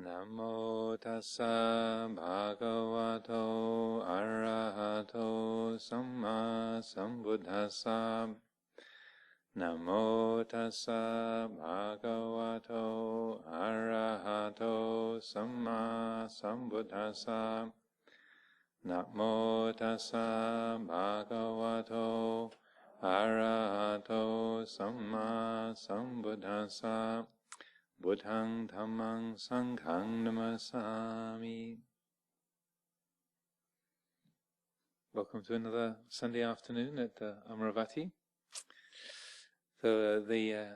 Namo tassa bhagavato arahato samma sambuddhassa. Namo tassa bhagavato arahato samma sambuddhassa. Namo tassa bhagavato arahato samma sambuddhassa. Buddhang dhammang sanghang namasami. Welcome to another Sunday afternoon at Amaravati. So the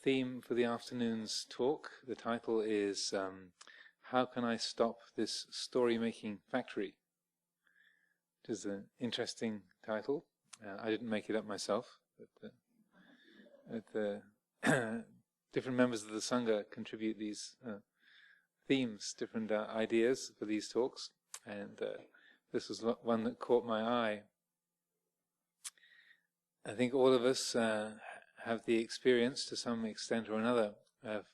theme for the afternoon's talk, the title is How Can I Stop This Story-Making Factory? Which is an interesting title. I didn't make it up myself, but different members of the Sangha contribute these themes, different ideas for these talks, and this was one that caught my eye. I think all of us have the experience, to some extent or another, of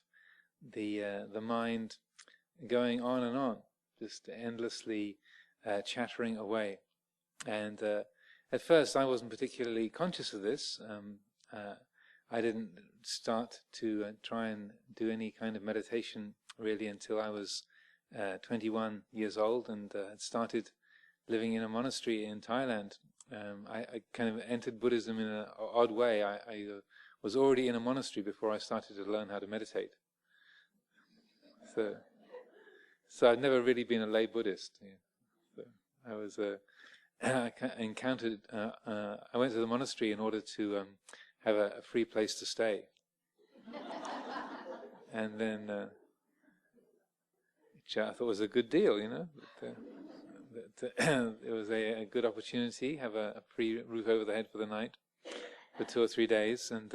the mind going on and on, just endlessly chattering away. And at first I wasn't particularly conscious of this. I didn't start to try and do any kind of meditation really until I was 21 years old and had started living in a monastery in Thailand. I kind of entered Buddhism in an odd way. I was already in a monastery before I started to learn how to meditate. So I've never really been a lay Buddhist. So I was I went to the monastery in order to have a free place to stay. And then, which I thought was a good deal, that it was a good opportunity, have a free roof over the head for the night, for 2 or 3 days, and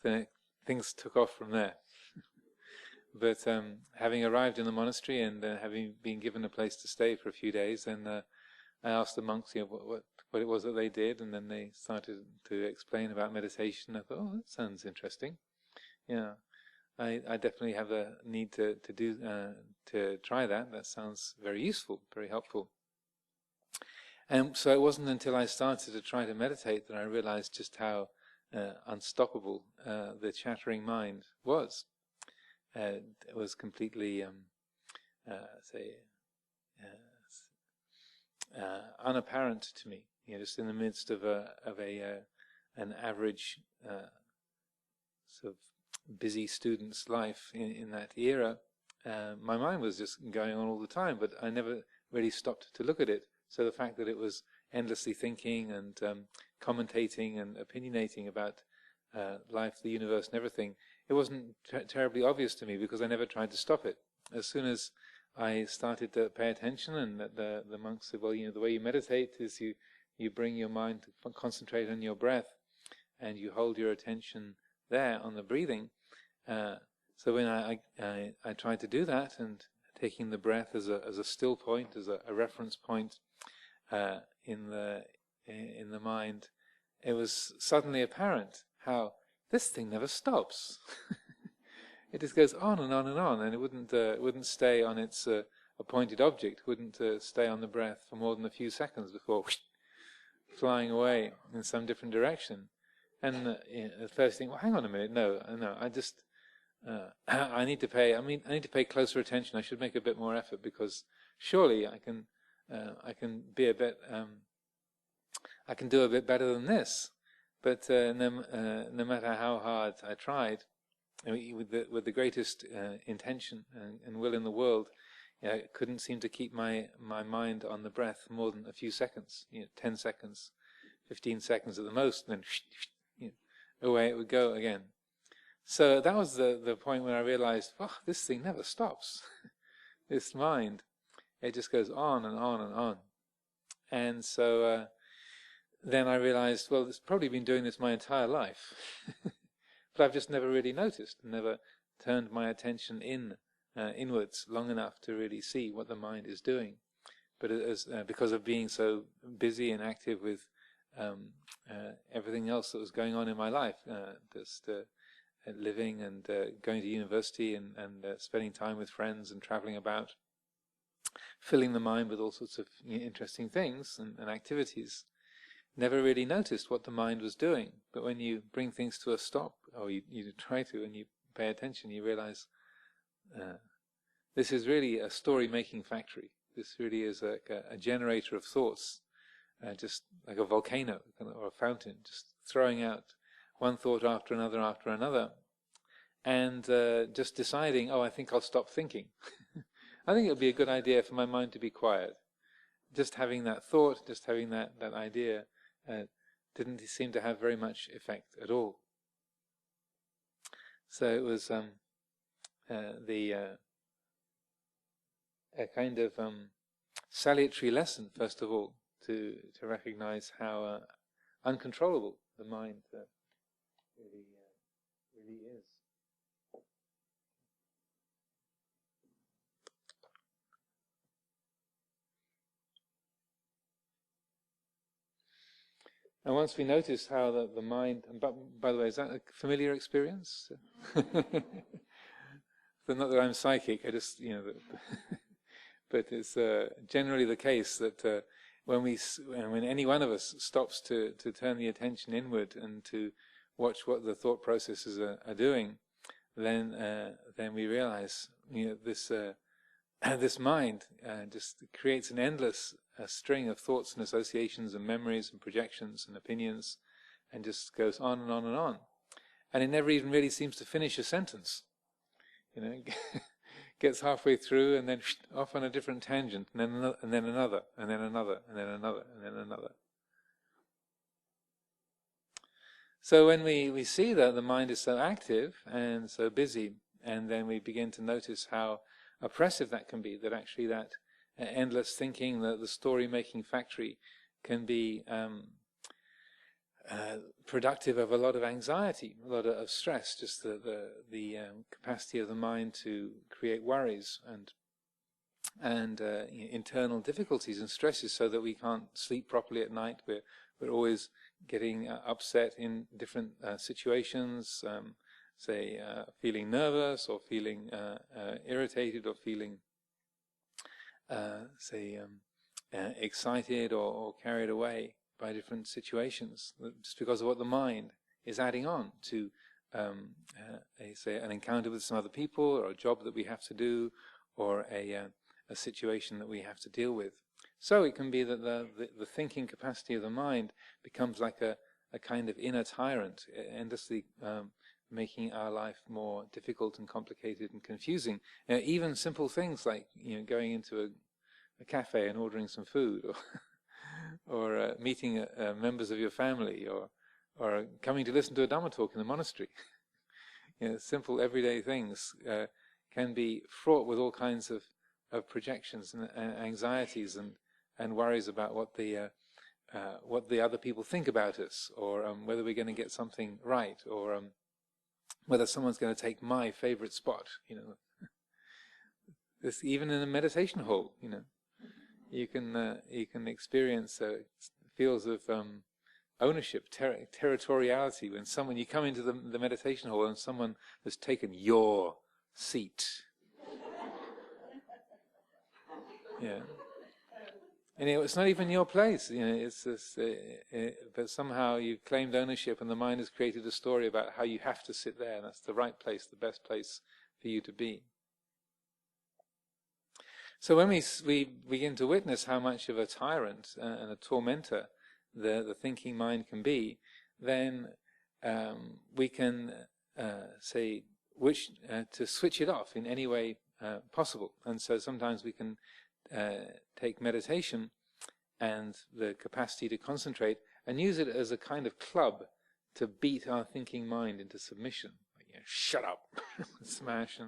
then things took off from there. But having arrived in the monastery and having been given a place to stay for a few days, then I asked the monks, what it was that they did, and then they started to explain about meditation. I thought, oh, that sounds interesting. Yeah, I definitely have a need to try that. That sounds very useful, very helpful. And so it wasn't until I started to try to meditate that I realized just how unstoppable the chattering mind was. It was completely, unapparent to me. Just in the midst of an average sort of busy student's life in that era, my mind was just going on all the time, but I never really stopped to look at it. So the fact that it was endlessly thinking and commentating and opinionating about life, the universe, and everything, it wasn't terribly obvious to me because I never tried to stop it. As soon as I started to pay attention, and the monks said, well, the way you meditate is you bring your mind to concentrate on your breath, and you hold your attention there on the breathing. So when I tried to do that, and taking the breath as a still point, as a reference point in the mind, it was suddenly apparent how this thing never stops. It just goes on and on and on, and it wouldn't stay on its appointed object. Wouldn't stay on the breath for more than a few seconds before flying away in some different direction. And the first thing, well, hang on a minute, no, I just I need to pay closer attention. I should make a bit more effort, because surely I can be a bit I can do a bit better than this. But no matter how hard I tried, with the greatest intention and will in the world, I couldn't seem to keep my mind on the breath more than a few seconds, 10 seconds, 15 seconds at the most, and then away it would go again. So that was the point when I realized, this thing never stops. This mind, it just goes on and on and on. And so then I realized, well, it's probably been doing this my entire life. But I've just never really noticed, never turned my attention inwards long enough to really see what the mind is doing. But because of being so busy and active with everything else that was going on in my life, just living and going to university and spending time with friends and traveling about, filling the mind with all sorts of interesting things and activities. Never really noticed what the mind was doing. But when you bring things to a stop, or you try to, and you pay attention, you realize this is really a story-making factory. This really is a generator of thoughts, just like a volcano or a fountain, just throwing out one thought after another, and just deciding, I think I'll stop thinking. I think it would be a good idea for my mind to be quiet. Just having that thought, just having that idea, didn't seem to have very much effect at all. So it was a kind of salutary lesson, first of all, to recognize how uncontrollable the mind really is. And once we notice how the mind, and by the way, is that a familiar experience? But not that I'm psychic, I just, but it's generally the case that when any one of us stops to turn the attention inward and to watch what the thought processes are doing, then we realize, this mind just creates an endless string of thoughts and associations and memories and projections and opinions, and just goes on and on and on. And it never even really seems to finish a sentence. Gets halfway through and then off on a different tangent, and then another, and then another, and then another, and then another, and then another. So when we see that the mind is so active and so busy, and then we begin to notice how oppressive that can be, that actually that endless thinking, the story-making factory, can be productive of a lot of anxiety, a lot of stress, just the capacity of the mind to create worries and internal difficulties and stresses, so that we can't sleep properly at night. We're always getting upset in different situations, say feeling nervous or feeling irritated or feeling excited or carried away by different situations, just because of what the mind is adding on to, say, an encounter with some other people, or a job that we have to do, or a situation that we have to deal with. So it can be that the thinking capacity of the mind becomes like a kind of inner tyrant, endlessly making our life more difficult and complicated and confusing. Even simple things like going into a cafe and ordering some food, or meeting members of your family, or coming to listen to a Dhamma talk in the monastery. Simple everyday things can be fraught with all kinds of projections and anxieties and worries about what the other people think about us, or whether we're going to get something right, or whether someone's going to take my favorite spot. This, even in a meditation hall, you can experience feels of ownership, territoriality, when you come into the meditation hall and someone has taken your seat. Yeah, and it's not even your place. It's just, but somehow you've claimed ownership, and the mind has created a story about how you have to sit there, and that's the right place, the best place for you to be. So when we begin to witness how much of a tyrant and a tormentor the thinking mind can be, then we can say to switch it off in any way possible. And so sometimes we can take meditation and the capacity to concentrate and use it as a kind of club to beat our thinking mind into submission. Like, shut up, smash,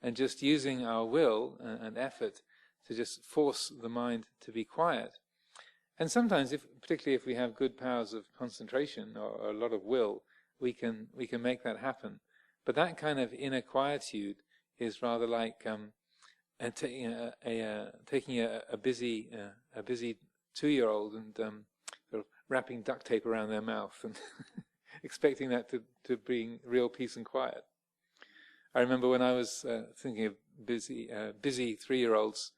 and just using our will and effort to just force the mind to be quiet. And sometimes, particularly if we have good powers of concentration or a lot of will, we can make that happen. But that kind of inner quietude is rather like taking a busy 2-year-old and sort of wrapping duct tape around their mouth and expecting that to bring real peace and quiet. I remember when I was thinking of busy 3-year-olds,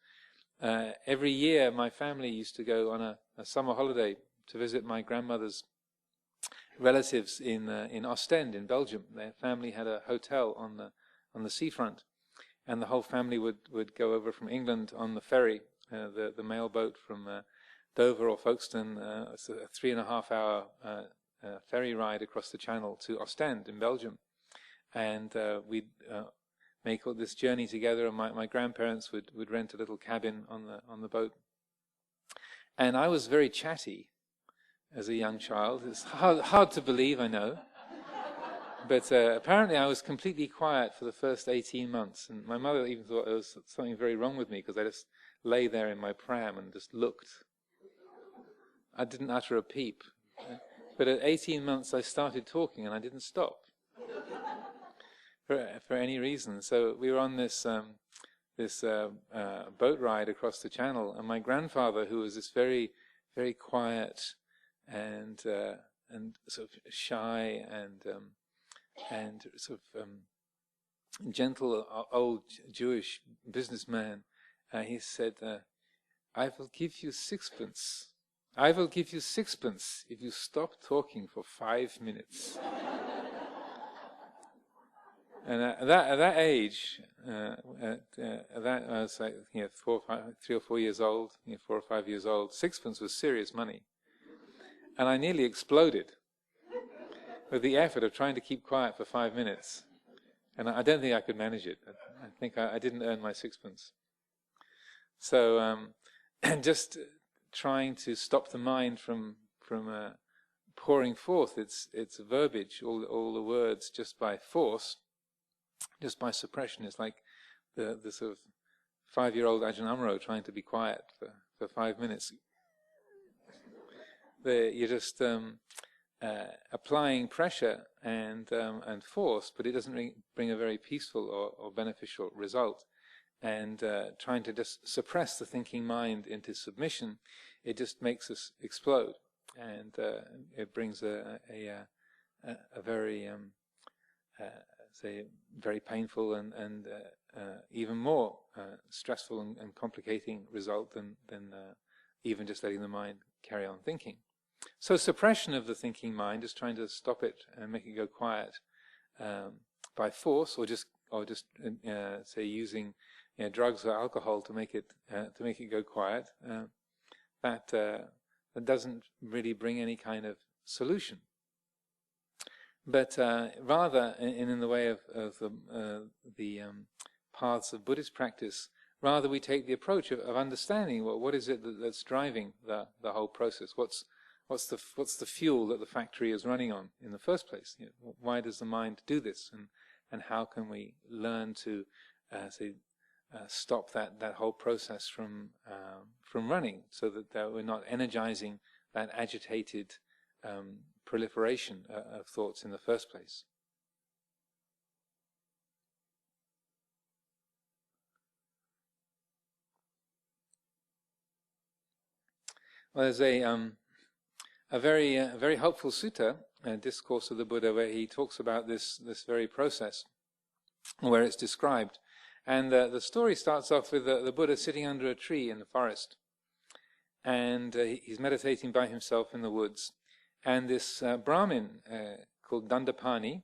every year my family used to go on a summer holiday to visit my grandmother's relatives in Ostend in Belgium. Their family had a hotel on the seafront, and the whole family would go over from England on the ferry, the mail boat from Dover or Folkestone. It's a 3.5-hour ferry ride across the channel to Ostend in Belgium, and we'd make all this journey together. And my grandparents would rent a little cabin on the boat, and I was very chatty as a young child. It's hard to believe, I know. But apparently I was completely quiet for the first 18 months. And my mother even thought there was something very wrong with me, because I just lay there in my pram and just looked. I didn't utter a peep. But at 18 months I started talking, and I didn't stop for any reason. So we were on this boat ride across the channel, and my grandfather, who was this very, very quiet and sort of shy and sort of gentle old Jewish businessman, he said, "I will give you 6 pence. I will give you 6 pence if you stop talking for 5 minutes." And at that age, that I was like 3 or 4 years old, 4 or 5 years old. 6 pence was serious money. And I nearly exploded with the effort of trying to keep quiet for 5 minutes. And I don't think I could manage it. I think I didn't earn my 6 pence. So, just trying to stop the mind from pouring forth its verbiage, all the words, just by force, just by suppression. It's like the sort of 5-year-old Ajahn Amaro trying to be quiet for 5 minutes. You're just applying pressure and force, but it doesn't bring a very peaceful or beneficial result. And trying to just suppress the thinking mind into submission, it just makes us explode, and it brings a very say very painful and even more stressful and complicating result than even just letting the mind carry on thinking. So suppression of the thinking mind is trying to stop it and make it go quiet by force, or just say using drugs or alcohol to make it go quiet. That doesn't really bring any kind of solution. But rather, in the way of the paths of Buddhist practice, rather we take the approach of understanding what is it that's driving the whole process. What's the fuel that the factory is running on in the first place? Why does the mind do this, and how can we learn to stop that whole process from running, so that we're not energizing that agitated proliferation of thoughts in the first place. Well, there's a very helpful sutta, Discourse of the Buddha, where he talks about this very process, where it's described. And the story starts off with the Buddha sitting under a tree in the forest, and he's meditating by himself in the woods. And this Brahmin called Dandapani,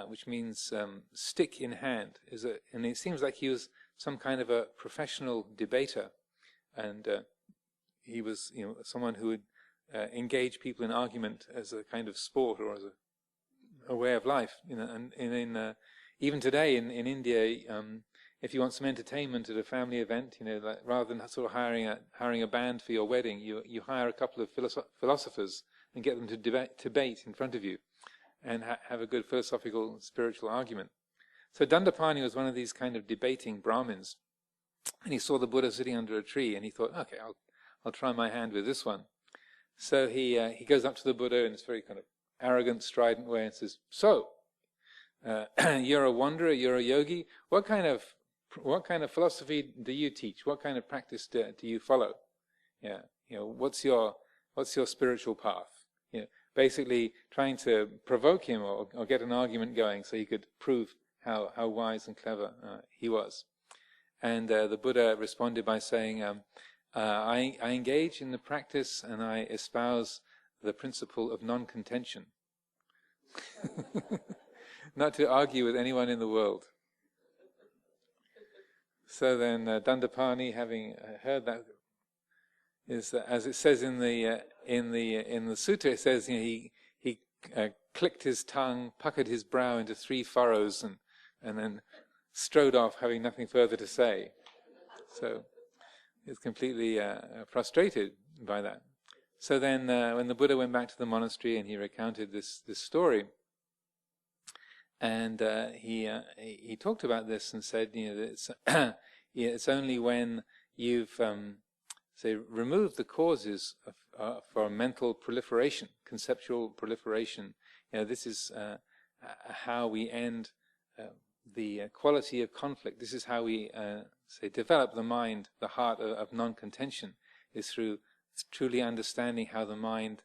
which means stick in hand, and it seems like he was some kind of a professional debater, and he was someone who would engage people in argument as a kind of sport or as a way of life. And even today in India, if you want some entertainment at a family event, like rather than sort of hiring a band for your wedding, you hire a couple of philosophers and get them to debate in front of you and have a good philosophical, spiritual argument. So Dandapani was one of these kind of debating Brahmins, and he saw the Buddha sitting under a tree, and he thought, okay, I'll try my hand with this one. So he goes up to the Buddha in this very kind of arrogant, strident way and says, "So, you're a wanderer, you're a yogi. What kind of philosophy do you teach? What kind of practice do you follow? What's your spiritual path? basically trying to provoke him or get an argument going so he could prove how wise and clever he was. And the Buddha responded by saying, I engage in the practice and I espouse the principle of non-contention. Not to argue with anyone in the world. So then Dandapani, having heard that, is as it says in the sutta, it says, you know, he clicked his tongue, puckered his brow into 3 furrows, and then strode off, having nothing further to say. So he's completely frustrated by that. So then, when the Buddha went back to the monastery and he recounted this story, and he talked about this and said, you know, that it's only when you've removed the causes for mental proliferation, conceptual proliferation. You know, this is how we end the quality of conflict. This is how we develop the mind, the heart of non-contention, is through truly understanding how the mind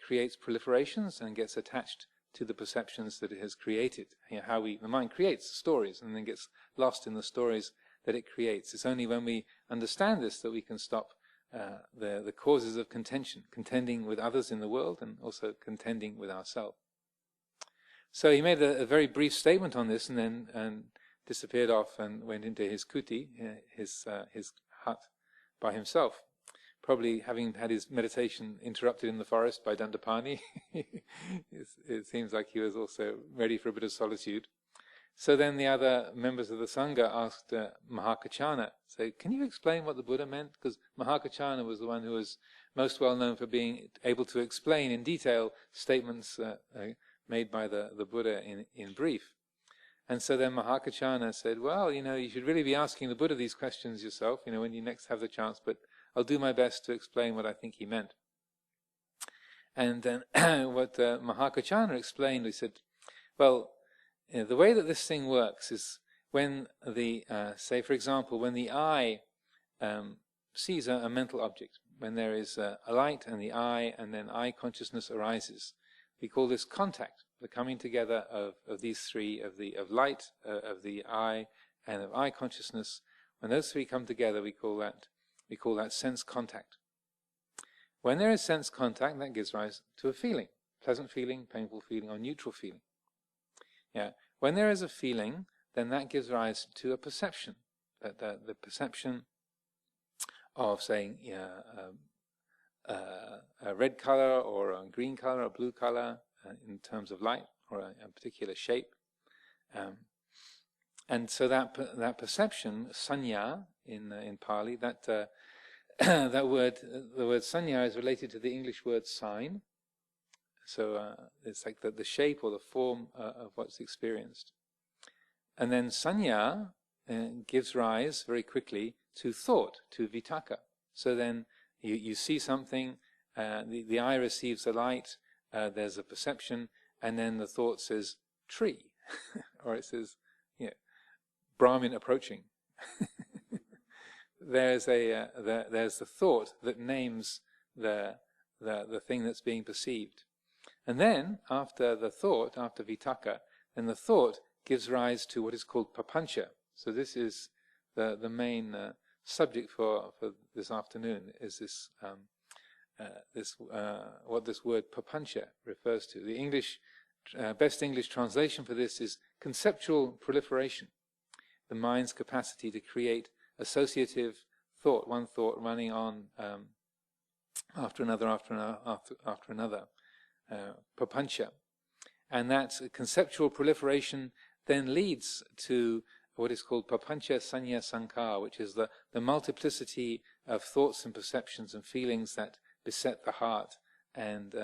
creates proliferations and gets attached to the perceptions that it has created. You know, how the mind creates stories and then gets lost in the stories that it creates. It's only when we understand this that we can stop the causes of contention, contending with others in the world and also contending with ourselves. So he made a very brief statement on this and then disappeared off and went into his kuti, his hut, by himself. Probably having had his meditation interrupted in the forest by Dandapani. It seems like he was also ready for a bit of solitude. So then the other members of the Sangha asked Mahakachana, can you explain what the Buddha meant? Because Mahakachana was the one who was most well known for being able to explain in detail statements made by the Buddha in brief. And so then Mahakachana said, well, you know, you should really be asking the Buddha these questions yourself, you know, when you next have the chance, but I'll do my best to explain what I think he meant. And then what Mahakachana explained, he said, well, you know, the way that this thing works is when say for example, when the eye sees a mental object, when there is a light and the eye, and then eye consciousness arises, we call this contact, the coming together of these three, of light, of the eye, and of eye consciousness. When those three come together, we call that sense contact. When there is sense contact, that gives rise to a feeling, pleasant feeling, painful feeling, or neutral feeling. Yeah. When there is a feeling, then that gives rise to a perception. The perception of saying, a red color or a green color or blue color in terms of light or a particular shape. And so that perception, sanya in Pali, that word, the word sanya is related to the English word sign. So it's like the shape or the form of what's experienced. And then sanya gives rise very quickly to thought, to vitakka. So then you see something, the eye receives the light, there's a perception, and then the thought says tree, or it says, Brahmin approaching. There's the thought that names the thing that's being perceived. And then, after the thought, after vitakka, then the thought gives rise to what is called papancha. So this is the main subject for this afternoon, is this what this word papancha refers to. The English best English translation for this is conceptual proliferation, the mind's capacity to create associative thought, one thought running on after another, after another. Papancha. And that conceptual proliferation then leads to what is called papancha sanya sankara, which is the multiplicity of thoughts and perceptions and feelings that beset the heart and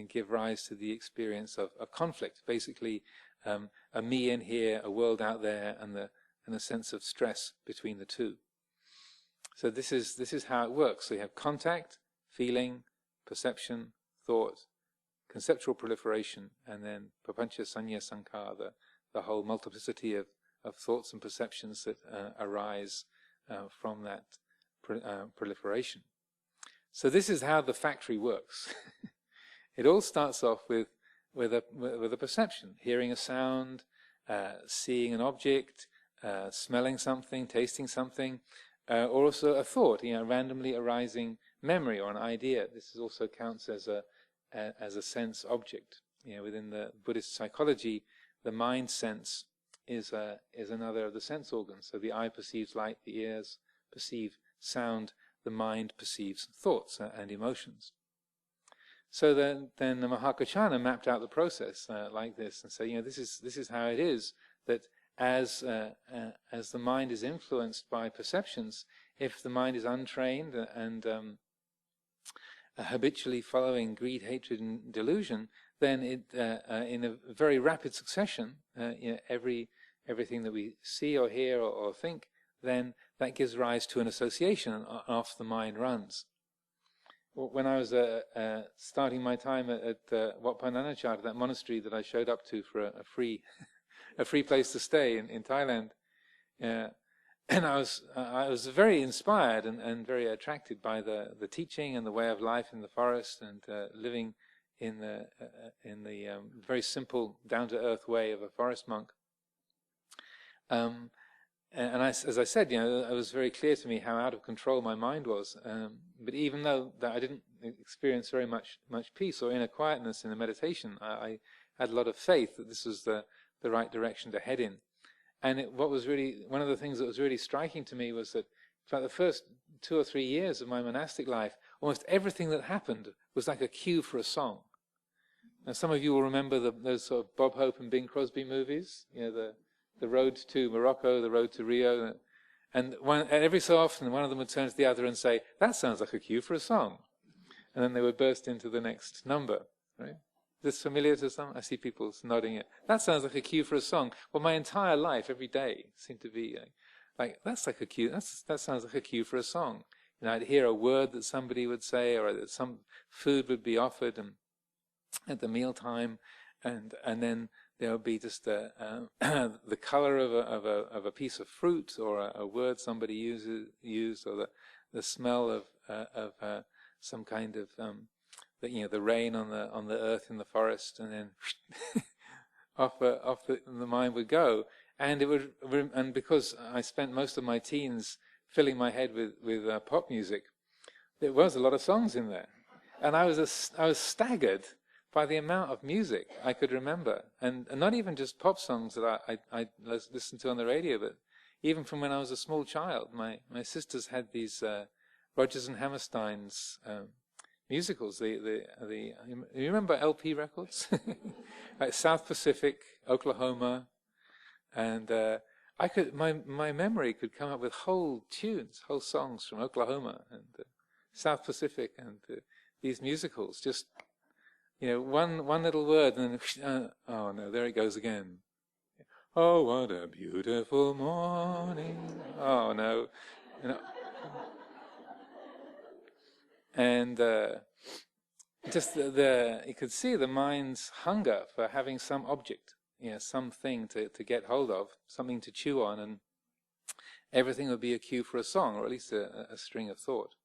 give rise to the experience of conflict. Basically, a me in here, a world out there, and a sense of stress between the two. So this is how it works. So you have contact, feeling, perception, thought, conceptual proliferation, and then papancha sanya sankara, the whole multiplicity of thoughts and perceptions that arise from that proliferation. So this is how the factory works. it all starts off with a perception, hearing a sound, seeing an object, smelling something, tasting something, or also a thought, randomly arising memory or an idea. This also counts as a sense object. Within the Buddhist psychology, the mind sense is another of the sense organs. So the eye perceives light, the ears perceive sound, the mind perceives thoughts and emotions. So then the Mahākāccāna mapped out the process like this, and said, this is how it is, that as the mind is influenced by perceptions, if the mind is untrained and habitually following greed, hatred, and delusion, then it in a very rapid succession, everything that we see or hear or think, then that gives rise to an association, and off the mind runs. When I was starting my time at Wat Pah Nanachat, that monastery that I showed up to for a free place to stay in Thailand, and I was very inspired and very attracted by the teaching and the way of life in the forest, and living in the very simple, down-to-earth way of a forest monk. And as I said, it was very clear to me how out of control my mind was. But even though that I didn't experience very much peace or inner quietness in the meditation, I had a lot of faith that this was the right direction to head in. And what was really one of the things that was really striking to me was that for the first 2 or 3 years of my monastic life, almost everything that happened was like a cue for a song. Now, some of you will remember those sort of Bob Hope and Bing Crosby movies, the road to Morocco, the road to Rio, and every so often one of them would turn to the other and say, "That sounds like a cue for a song," and then they would burst into the next number. Right? Is this familiar to some? I see people nodding it. That sounds like a cue for a song. Well, my entire life, every day, seemed to be like that's like a cue. That sounds like a cue for a song. I'd hear a word that somebody would say, or that some food would be offered, and at the mealtime, and then there would be just the color of a piece of fruit, or a word somebody used, or the smell of some kind of the rain on the earth in the forest, and then off the mind would go, and and because I spent most of my teens filling my head with pop music, there was a lot of songs in there, and I was staggered by the amount of music I could remember, and not even just pop songs that I listened to on the radio, but even from when I was a small child. My sisters had these Rodgers and Hammerstein's musicals. You remember LP records, like South Pacific, Oklahoma, and my memory could come up with whole tunes, whole songs from Oklahoma and South Pacific, and these musicals just. One little word, and then, oh no, there it goes again. Oh, what a beautiful morning. Oh no. And just you could see the mind's hunger for having some object, something to get hold of, something to chew on, and everything would be a cue for a song, or at least a string of thought.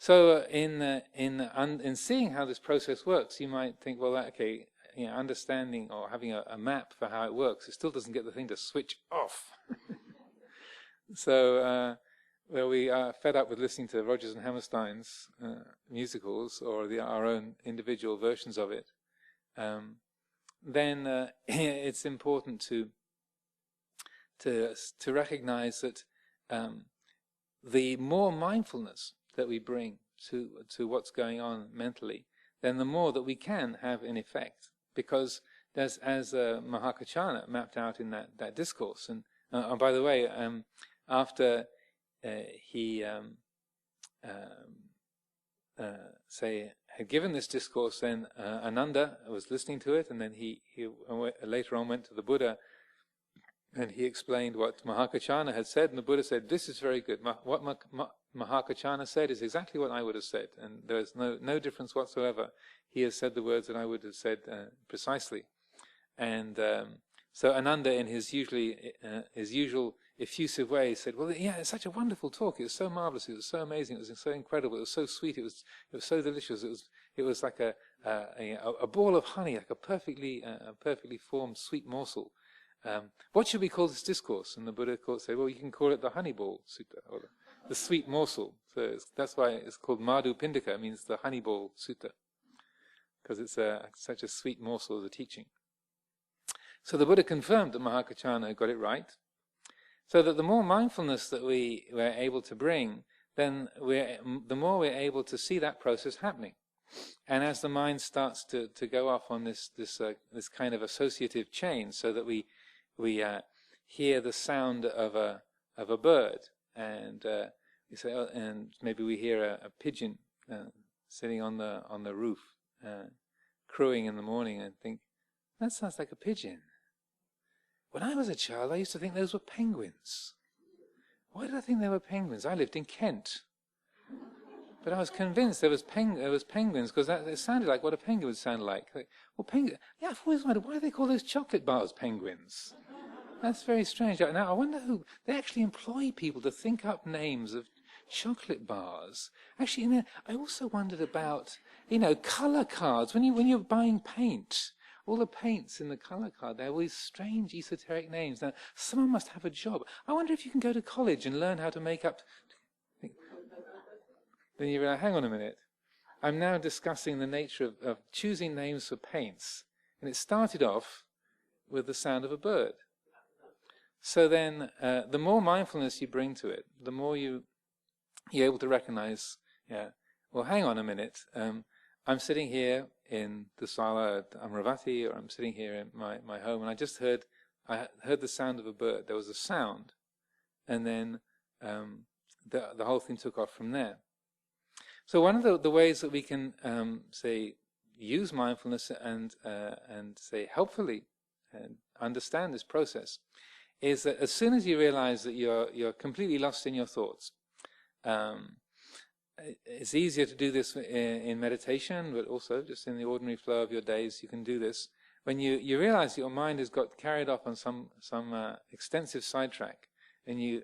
So in seeing how this process works, you might think, well, okay, understanding or having a map for how it works, it still doesn't get the thing to switch off. So we are fed up with listening to Rodgers and Hammerstein's musicals, or our own individual versions of it. Then it's important to recognize that the more mindfulness that we bring to what's going on mentally, then the more that we can have an effect. Because as Mahākāccāna mapped out in that discourse, and by the way, after he had given this discourse, then Ananda was listening to it, and then he later on went to the Buddha, and he explained what Mahākāccāna had said, and the Buddha said, "This is very good. What Mahākāccāna said is exactly what I would have said, and there is no difference whatsoever. He has said the words that I would have said precisely." And so Ananda, in his usual effusive way, said, "Well, yeah, it's such a wonderful talk. It was so marvelous. It was so amazing. It was so incredible. It was so sweet. It was so delicious. It It was like a ball of honey, like a perfectly formed sweet morsel. What should we call this discourse? And the Buddha said, well, you can call it the honey ball sutta, or the sweet morsel. So that's why it's called Madhu Pindika. It means the honey ball sutta, because it's such a sweet morsel of the teaching. So the Buddha confirmed that Mahakachana got it right, so that the more mindfulness that we were able to bring, then the more we're able to see that process happening. And as the mind starts to go off on this kind of associative chain, so that we hear the sound of a bird, and we say, oh, and maybe we hear a pigeon sitting on the roof, crowing in the morning, and think, that sounds like a pigeon. When I was a child, I used to think those were penguins. Why did I think they were penguins? I lived in Kent. But I was convinced there was penguins, because it sounded like what a penguin would sound like. Well, yeah, I've always wondered, why do they call those chocolate bars penguins? That's very strange. Now, I wonder who... They actually employ people to think up names of chocolate bars. Actually, I also wondered about, colour cards. When you're buying paint, all the paints in the colour card, they have all these strange esoteric names. Now, someone must have a job. I wonder if you can go to college and learn how to make up... Then you realize, hang on a minute, I'm now discussing the nature of choosing names for paints. And it started off with the sound of a bird. So then, the more mindfulness you bring to it, the more you're able to recognize, well, hang on a minute, I'm sitting here in the sala at Amaravati, or I'm sitting here in my home, and I heard the sound of a bird. There was a sound, and then the whole thing took off from there. So one of the ways that we can, use mindfulness and helpfully understand this process is that as soon as you realize that you're completely lost in your thoughts, it's easier to do this in meditation, but also just in the ordinary flow of your days, you can do this. When you realize that your mind has got carried off on some extensive sidetrack, and you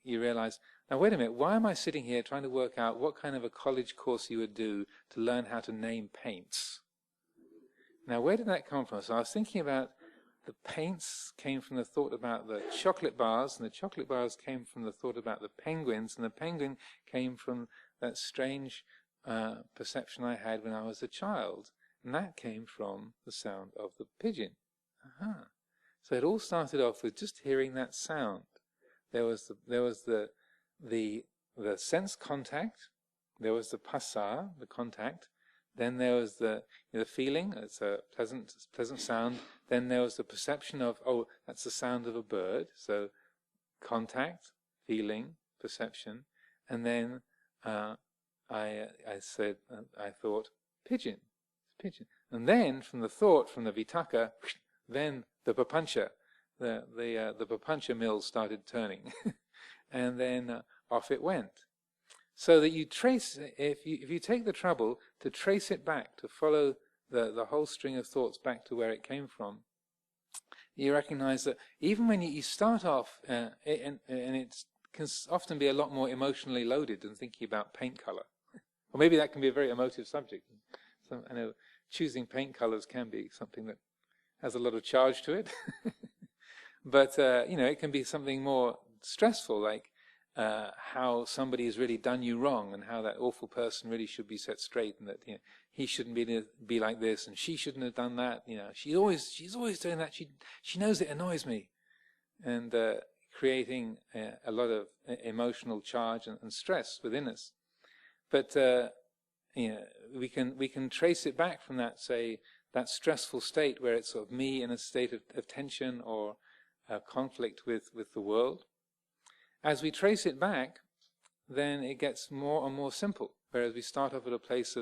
realize, now wait a minute, why am I sitting here trying to work out what kind of a college course you would do to learn how to name paints? Now where did that come from? So I was thinking about the paints came from the thought about the chocolate bars, and the chocolate bars came from the thought about the penguins, and the penguin came from that strange perception I had when I was a child, and that came from the sound of the pigeon. Aha. So it all started off with just hearing that sound. There was the sense contact, there was the pasa, the contact, then there was the feeling, it's a pleasant sound, then there was the perception of, oh, that's the sound of a bird, so contact, feeling, perception, and then I thought, pigeon, and then from the thought, from the vitaka, then the papancha, the papancha mills started turning, and then off it went. So that you trace, if you take the trouble to trace it back, to follow the whole string of thoughts back to where it came from, you recognize that even when you start off, and it can often be a lot more emotionally loaded than thinking about paint color. Or maybe that can be a very emotive subject. So I know choosing paint colors can be something that has a lot of charge to it. But, it can be something more stressful, like how somebody has really done you wrong, and how that awful person really should be set straight, and that he shouldn't be like this, and she shouldn't have done that. She's always doing that. She knows it annoys me, and creating a lot of emotional charge and stress within us. But we can trace it back from that, say, that stressful state where it's sort of me in a state of tension or conflict with the world. As we trace it back, then it gets more and more simple. Whereas we start off at a place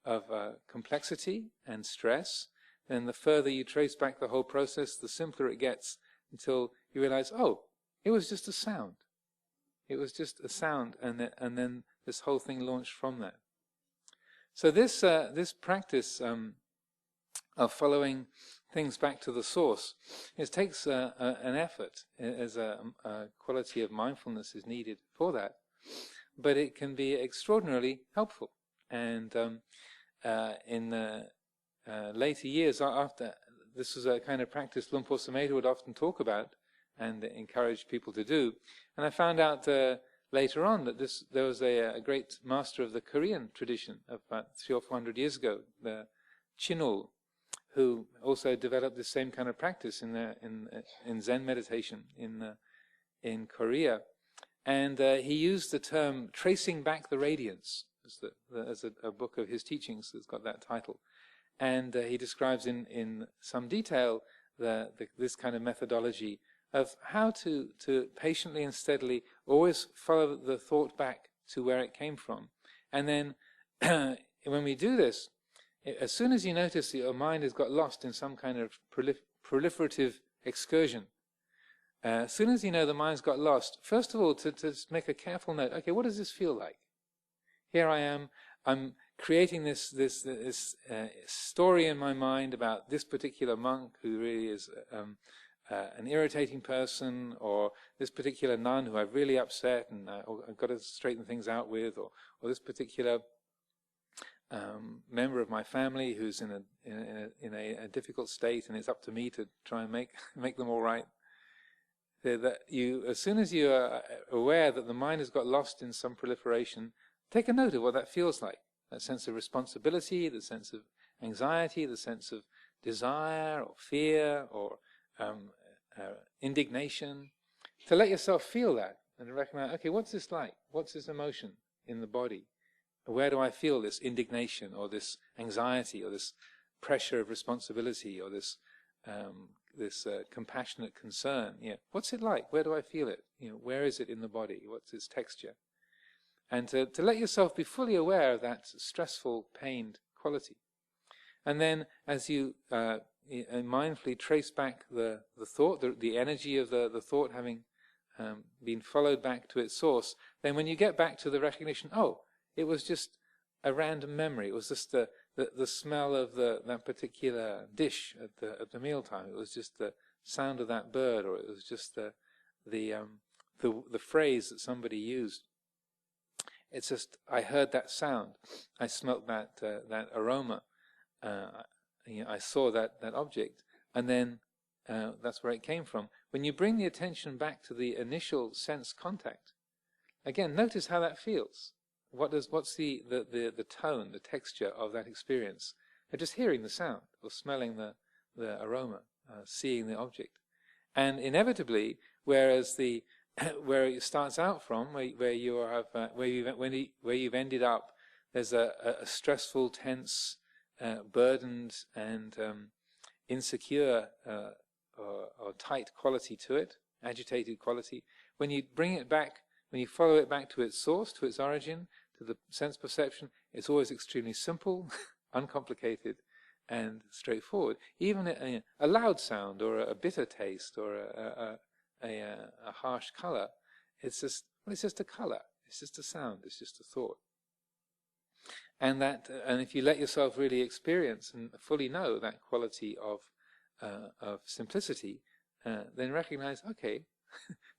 of complexity and stress, then the further you trace back the whole process, the simpler it gets, until you realize, oh, it was just a sound. It was just a sound, and then this whole thing launched from that. So this practice of following things back to the source, it takes an effort, as a quality of mindfulness is needed for that, but it can be extraordinarily helpful. And in later years, after this was a kind of practice Luang Por Sumedho would often talk about and encourage people to do. And I found out later on that there was a great master of the Korean tradition of about 300 or 400 years ago, the Chinul, who also developed the same kind of practice in Zen meditation in Korea. And he used the term tracing back the radiance as a book of his teachings that's got that title. And he describes in some detail this kind of methodology of how to patiently and steadily always follow the thought back to where it came from. And then when we do this, as soon as you notice that your mind has got lost in some kind of proliferative excursion, as soon as you know the mind's got lost, first of all, to make a careful note, okay, what does this feel like? Here I am, I'm creating this story in my mind about this particular monk who really is an irritating person, or this particular nun who I've really upset and I've got to straighten things out with, or this particular member of my family who's in a difficult state, and it's up to me to try and make them all right. That as soon as you are aware that the mind has got lost in some proliferation, take a note of what that feels like. That sense of responsibility, the sense of anxiety, the sense of desire or fear or indignation. To let yourself feel that and to recognize, okay, what's this like? What's this emotion in the body? Where do I feel this indignation or this anxiety or this pressure of responsibility or this compassionate concern? Yeah, what's it like? Where do I feel it? Where is it in the body? What's its texture? And to let yourself be fully aware of that stressful, pained quality. And then as you mindfully trace back the thought, the energy of the thought having been followed back to its source, then when you get back to the recognition, oh, it was just a random memory. It was just the smell of that particular dish at the mealtime. It was just the sound of that bird, or it was just the phrase that somebody used. It's just, I heard that sound, I smelt that aroma, I saw that object, and then that's where it came from. When you bring the attention back to the initial sense contact, again, notice how that feels. What's the tone, the texture of that experience? Just hearing the sound, or smelling the aroma, seeing the object, and inevitably, whereas where it starts out from, where you've ended up, there's a stressful, tense, burdened, and insecure or tight quality to it, agitated quality. When you bring it back, when you follow it back to its source, to its origin, to the sense perception, it's always extremely simple, uncomplicated, and straightforward. Even a loud sound, or a bitter taste, or a harsh color, it's just a color. It's just a sound. It's just a thought. And if you let yourself really experience and fully know that quality of simplicity, then recognize, okay,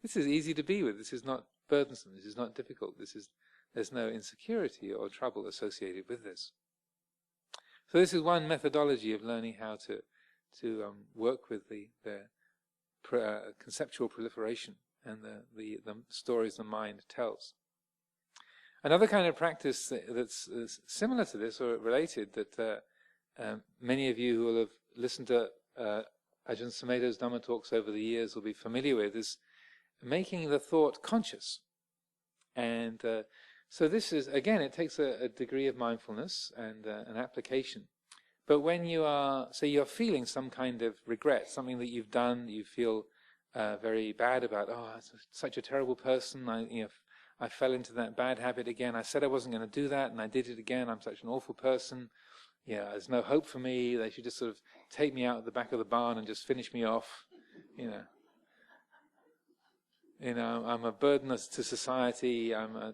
this is easy to be with. This is not burdensome. This is not difficult. There's no insecurity or trouble associated with this. So this is one methodology of learning how to work with the conceptual proliferation and the stories the mind tells. Another kind of practice that's similar to this, or related, that many of you who will have listened to Ajahn Sumedho's Dhamma talks over the years will be familiar with, is making the thought conscious. And so this is, again, it takes a degree of mindfulness and an application. But when you are, say you're feeling some kind of regret, something that you've done, you feel very bad about, oh, I'm such a terrible person, I fell into that bad habit again, I said I wasn't going to do that, and I did it again, I'm such an awful person, there's no hope for me, they should just sort of take me out at the back of the barn and just finish me off, I'm a burden to society, I'm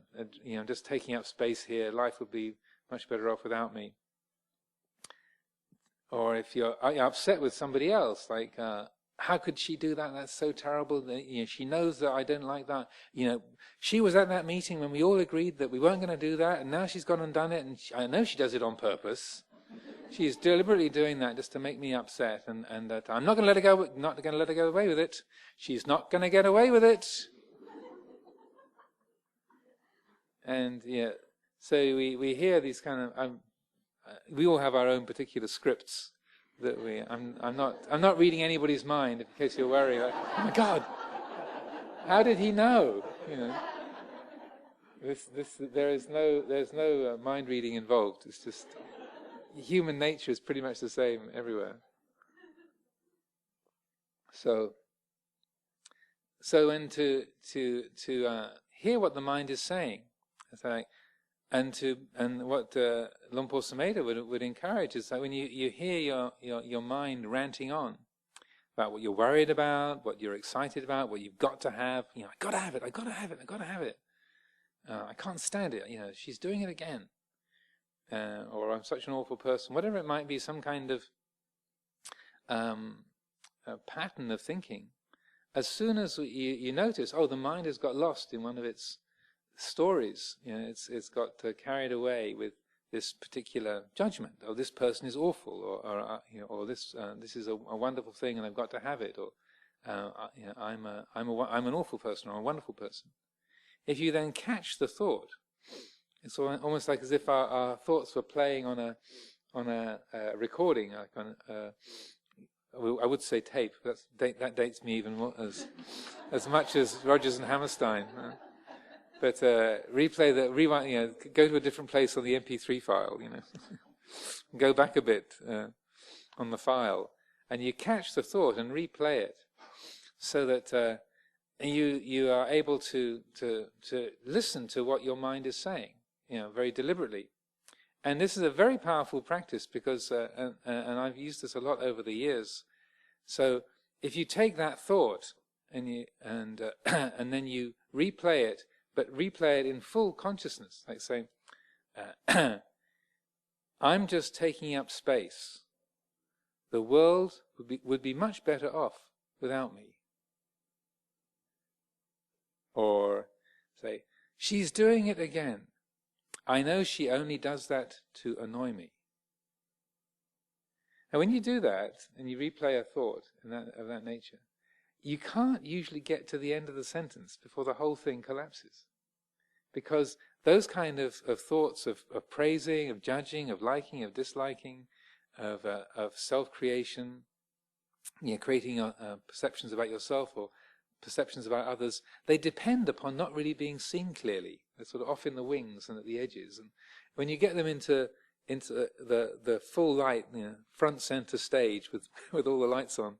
just taking up space here, life would be much better off without me. Or if you're upset with somebody else, like how could she do that? That's so terrible. She knows that I don't like that. She was at that meeting when we all agreed that we weren't going to do that, and now she's gone and done it, and I know she does it on purpose. She's deliberately doing that just to make me upset, and that I'm not going to let her go. Not going to let her get away with it. She's not going to get away with it. And so we hear these kind of. We all have our own particular scripts that I'm not reading anybody's mind, in case you're worried. Like, oh my God, how did he know? There's no mind reading involved. It's just human nature is pretty much the same everywhere. So when to hear what the mind is saying, it's like, and what Luang Por Sumedho would encourage is that when you hear your mind ranting on about what you're worried about, what you're excited about, what you've got to have, I got to have it, I got to have it, I got to have it. I can't stand it. She's doing it again, or I'm such an awful person. Whatever it might be, some kind of a pattern of thinking. As soon as you notice, the mind has got lost in one of its stories, it's got carried away with this particular judgment. Oh, this person is awful, or this is a wonderful thing, and I've got to have it, or I'm an awful person or a wonderful person. If you then catch the thought, it's almost like as if our thoughts were playing on a recording, like on I would say tape. That dates me even more, as much as Rodgers and Hammerstein. But rewind, go to a different place on the MP3 file, go back a bit on the file, and you catch the thought and replay it, so that you are able to listen to what your mind is saying, very deliberately. And this is a very powerful practice because, and I've used this a lot over the years. So if you take that thought and then you replay it. But replay it in full consciousness, like saying, I'm just taking up space. The world would be much better off without me. Or say, she's doing it again. I know she only does that to annoy me. And when you do that, and you replay a thought of that nature, you can't usually get to the end of the sentence before the whole thing collapses. Because those kind of thoughts of praising, of judging, of liking, of disliking, of self-creation, creating perceptions about yourself or perceptions about others, they depend upon not really being seen clearly. They're sort of off in the wings and at the edges. And when you get them into the full light, front center stage with all the lights on,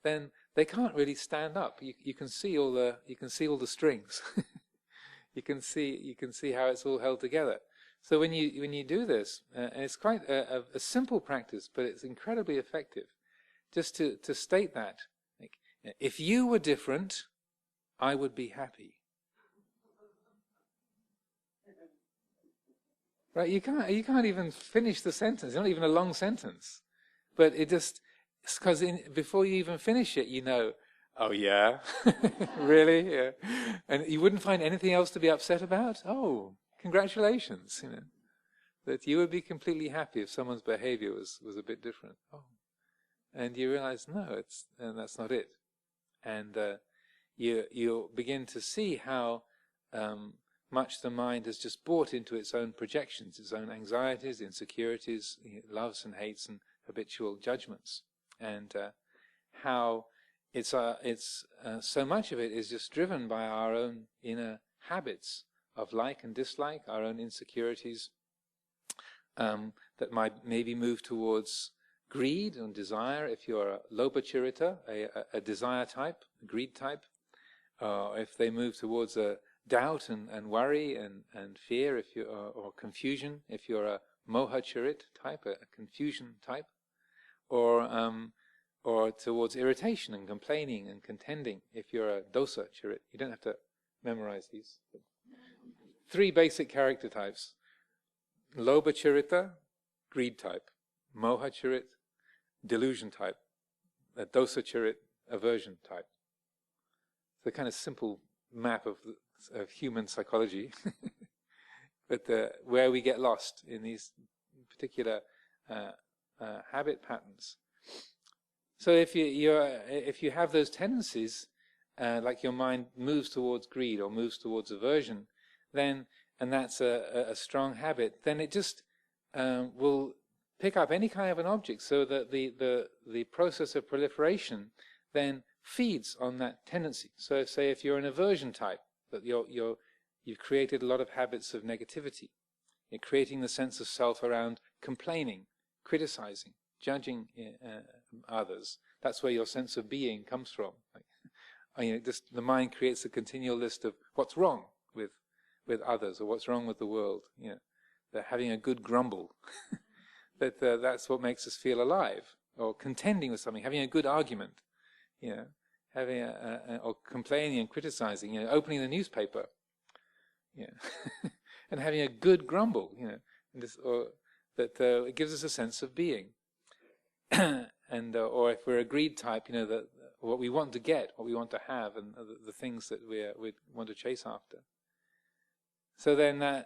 then they can't really stand up. You can see all the strings. You can see how it's all held together. So when you do this, and it's quite a simple practice, but it's incredibly effective. Just to state that, like, if you were different, I would be happy. Right? You can't even finish the sentence. It's not even a long sentence, but it's because before you even finish it, oh yeah, really? Yeah. And you wouldn't find anything else to be upset about? Oh, congratulations, that you would be completely happy if someone's behavior was a bit different. Oh. And you realize, no, that's not it. And you begin to see how much the mind has just bought into its own projections, its own anxieties, insecurities, loves and hates and habitual judgments. And how it's so much of it is just driven by our own inner habits of like and dislike, our own insecurities that might maybe move towards greed and desire if you're a lobha-chirita, a desire type, a greed type, if they move towards a doubt and worry and fear, or confusion if you're a moha-chirit type, a confusion type, or towards irritation and complaining and contending if you're a dosa-chirit. You don't have to memorize these. 3 basic character types. Lobha-chirita, greed type. Moha-chirit, delusion type. Dosa-chirit, aversion type. It's a kind of simple map of human psychology, but where we get lost in these particular habit patterns. So if you have those tendencies, like your mind moves towards greed or moves towards aversion, then, and that's a strong habit, then it just will pick up any kind of an object, so that the process of proliferation then feeds on that tendency. So say if you're an aversion type, that you've created a lot of habits of negativity. You're creating the sense of self around complaining, criticizing, judging others. That's where your sense of being comes from. Just the mind creates a continual list of what's wrong with others, or what's wrong with the world. They're having a good grumble. That's what makes us feel alive, or contending with something, having a good argument. Having or complaining and criticizing. Opening the newspaper. And having a good grumble. It gives us a sense of being. And or if we're a greed type, that what we want to get, what we want to have, and the things that we want to chase after. So then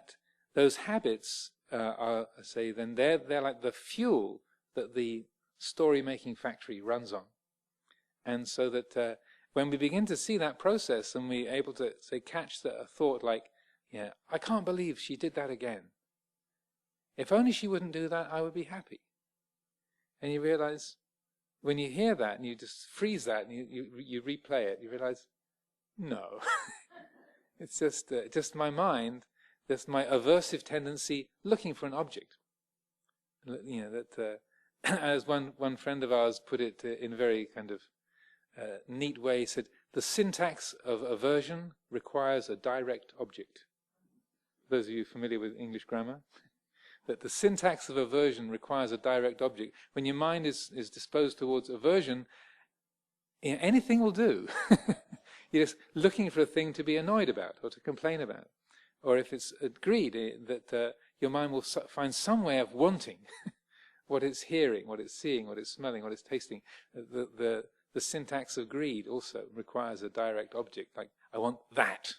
those habits are, say, then they're like the fuel that the story-making factory runs on. And so that when we begin to see that process, and we're able to, say, catch a thought like, I can't believe she did that again. If only she wouldn't do that, I would be happy. And you realize, when you hear that, and you just freeze that, and you replay it, you realize, no. It's just my mind, just my aversive tendency looking for an object. As one friend of ours put it in a very kind of neat way, he said, the syntax of aversion requires a direct object. Those of you familiar with English grammar, that the syntax of aversion requires a direct object. When your mind is disposed towards aversion, anything will do. You're just looking for a thing to be annoyed about or to complain about. Or if it's greed, that your mind will find some way of wanting what it's hearing, what it's seeing, what it's smelling, what it's tasting. The syntax of greed also requires a direct object, like, I want that.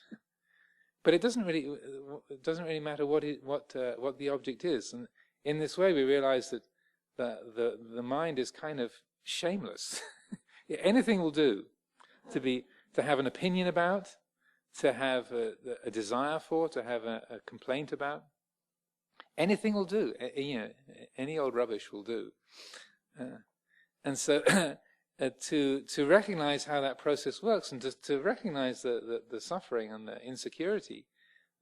But it doesn't really matter what the object is. And in this way, we realize that the mind is kind of shameless. Anything will do to have an opinion about, to have a desire for, to have a complaint about. Anything will do. Any old rubbish will do. And so to recognize how that process works, and to recognize the suffering and the insecurity,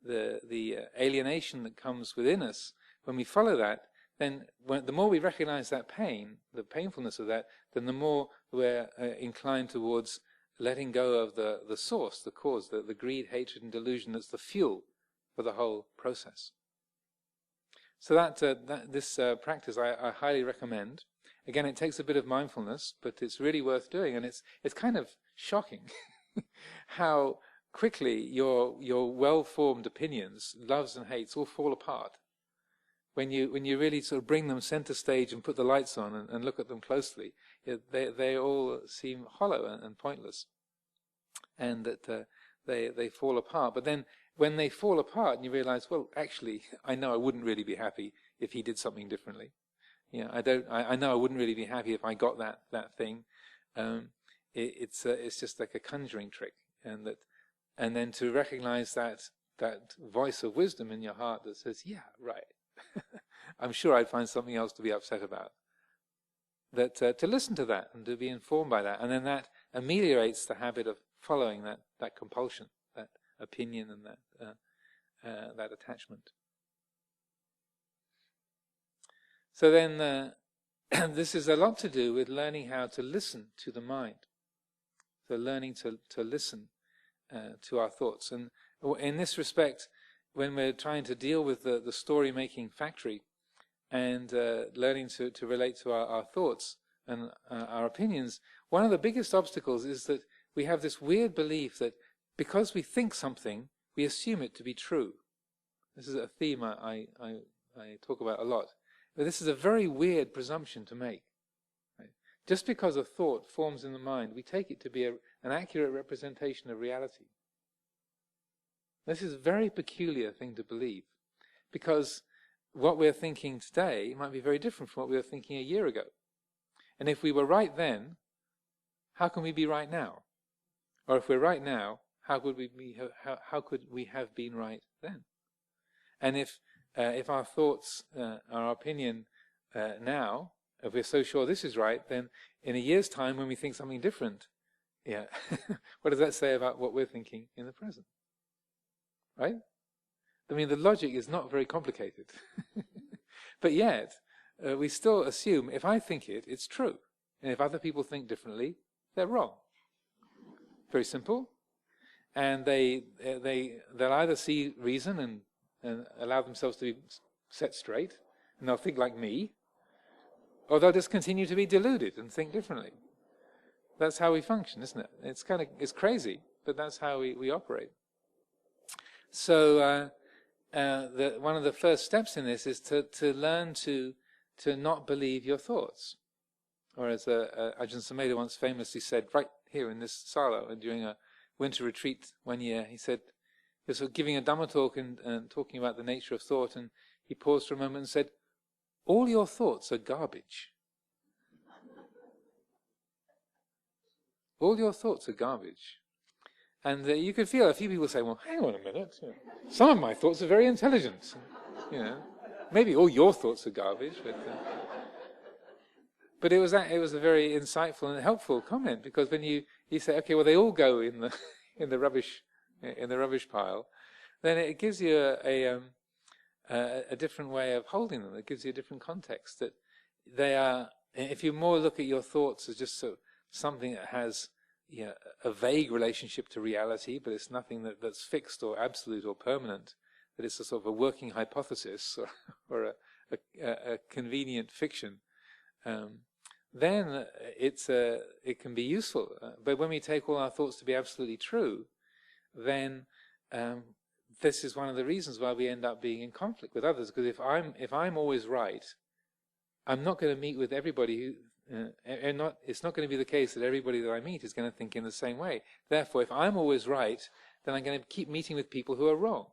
the alienation that comes within us, when we follow that, then the more we recognize that pain, the painfulness of that, then the more we're inclined towards letting go of the source, the cause, the greed, hatred, and delusion that's the fuel for the whole process. So this practice I highly recommend. Again, it takes a bit of mindfulness, but it's really worth doing, and it's kind of shocking how quickly your well-formed opinions, loves and hates, all fall apart when you really sort of bring them center stage and put the lights on and look at them closely. They all seem hollow and pointless, and that they fall apart. But then when they fall apart, and you realize, well, actually, I know I wouldn't really be happy if he did something differently. I know I wouldn't really be happy if I got that thing. It's just like a conjuring trick, and then to recognize that voice of wisdom in your heart that says, yeah, right. I'm sure I'd find something else to be upset about. That to listen to that and to be informed by that, and then that ameliorates the habit of following that compulsion, that opinion, and that attachment. So then, this is a lot to do with learning how to listen to the mind. So learning to listen to our thoughts. And in this respect, when we're trying to deal with the story-making factory, and learning to relate to our thoughts and our opinions, one of the biggest obstacles is that we have this weird belief that because we think something, we assume it to be true. This is a theme I talk about a lot. But this is a very weird presumption to make. Right? Just because a thought forms in the mind, we take it to be an accurate representation of reality. This is a very peculiar thing to believe, because what we're thinking today might be very different from what we were thinking a year ago. And if we were right then, how can we be right now? Or if we're right now, how could we have been right then? And if our thoughts, our opinion now, if we're so sure this is right, then in a year's time when we think something different, what does that say about what we're thinking in the present? Right? I mean, the logic is not very complicated. But yet, we still assume if I think it, it's true. And if other people think differently, they're wrong. Very simple. And they'll either see reason and allow themselves to be set straight, and they'll think like me, or they'll just continue to be deluded and think differently. That's how we function, isn't it? It's crazy, but that's how we operate. So one of the first steps in this is to learn to not believe your thoughts. Or as Ajahn Amaro once famously said, right here in this sala, during a winter retreat one year, he said, he was giving a Dhamma talk and talking about the nature of thought, and he paused for a moment and said, all your thoughts are garbage. All your thoughts are garbage. And you could feel a few people say, well, hang on a minute. You know, some of my thoughts are very intelligent. You know, maybe all your thoughts are garbage. But it was a very insightful and helpful comment, because when you say, okay, well, they all go in the rubbish pile, then it gives you a different way of holding them. It gives you a different context. That they are, if you more look at your thoughts as just something that has a vague relationship to reality, but it's nothing that's fixed or absolute or permanent, that it's a sort of a working hypothesis or a convenient fiction, then it can be useful. But when we take all our thoughts to be absolutely true, then this is one of the reasons why we end up being in conflict with others. Because if I'm always right, I'm not going to meet with everybody who. It's not going to be the case that everybody that I meet is going to think in the same way. Therefore, if I'm always right, then I'm going to keep meeting with people who are wrong.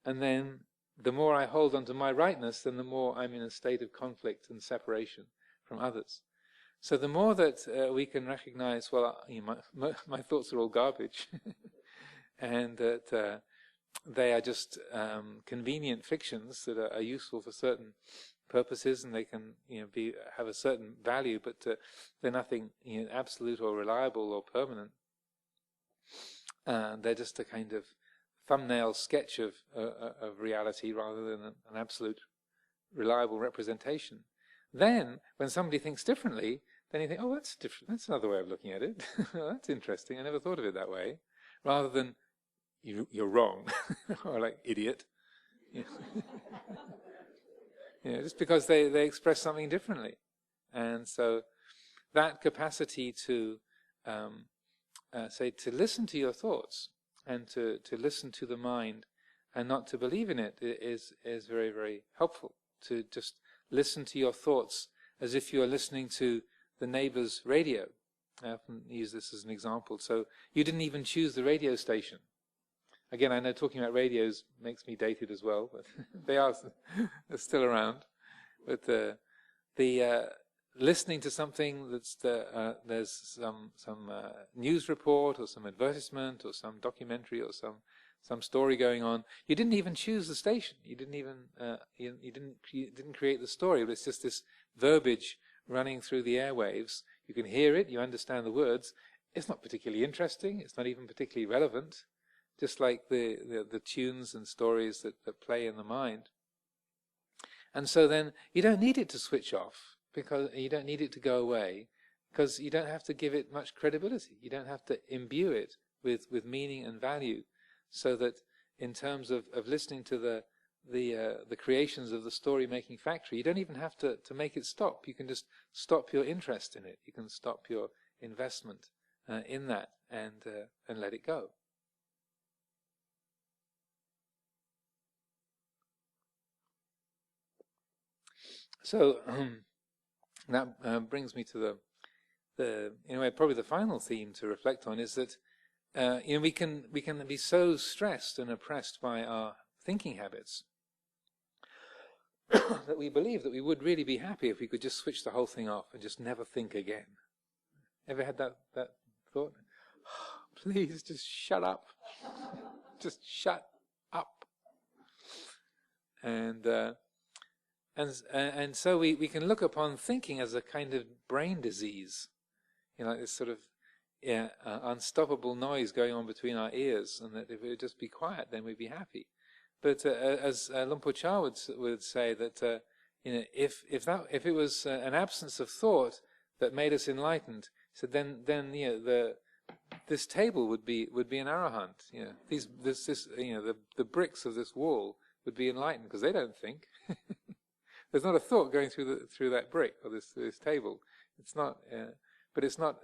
And then the more I hold on to my rightness, then the more I'm in a state of conflict and separation from others. So the more that we can recognize, well, my thoughts are all garbage, and that they are just convenient fictions that are useful for certain purposes, and they can have a certain value, but they're nothing absolute or reliable or permanent. They're just a kind of thumbnail sketch of reality rather than an absolute reliable representation. Then when somebody thinks differently, then you think, oh, that's different, that's another way of looking at it. That's interesting, I never thought of it that way, rather than you're wrong or like idiot. Just because they express something differently. And so that capacity to to listen to your thoughts and to listen to the mind and not to believe in it is very, very helpful. To just listen to your thoughts as if you are listening to the neighbor's radio. I often use this as an example. So you didn't even choose the radio station. Again, I know talking about radios makes me dated as well, but they're still around. But the listening to something that's there's some news report or some advertisement or some documentary or some story going on. You didn't even choose the station. You didn't even you didn't create the story. But it's just this verbiage running through the airwaves. You can hear it. You understand the words. It's not particularly interesting. It's not even particularly relevant. Just like the tunes and stories that play in the mind. And so then you don't need it to switch off, because you don't need it to go away, because you don't have to give it much credibility. You don't have to imbue it with meaning and value, so that in terms of listening to the creations of the story-making factory, you don't even have to make it stop. You can just stop your interest in it. You can stop your investment in that and let it go. So And that brings me to the in a way probably the final theme to reflect on is that we can be so stressed and oppressed by our thinking habits that we believe that we would really be happy if we could just switch the whole thing off and just never think again. Ever had that thought? Please just shut up. Just shut up. And so we can look upon thinking as a kind of brain disease, like this sort of unstoppable noise going on between our ears, and that if it would just be quiet, then we'd be happy. But as Lumpur Cha would say that if it was an absence of thought that made us enlightened, so then this table would be an arahant. The bricks of this wall would be enlightened because they don't think. There's not a thought going through that brick or this table. It's not, but it's not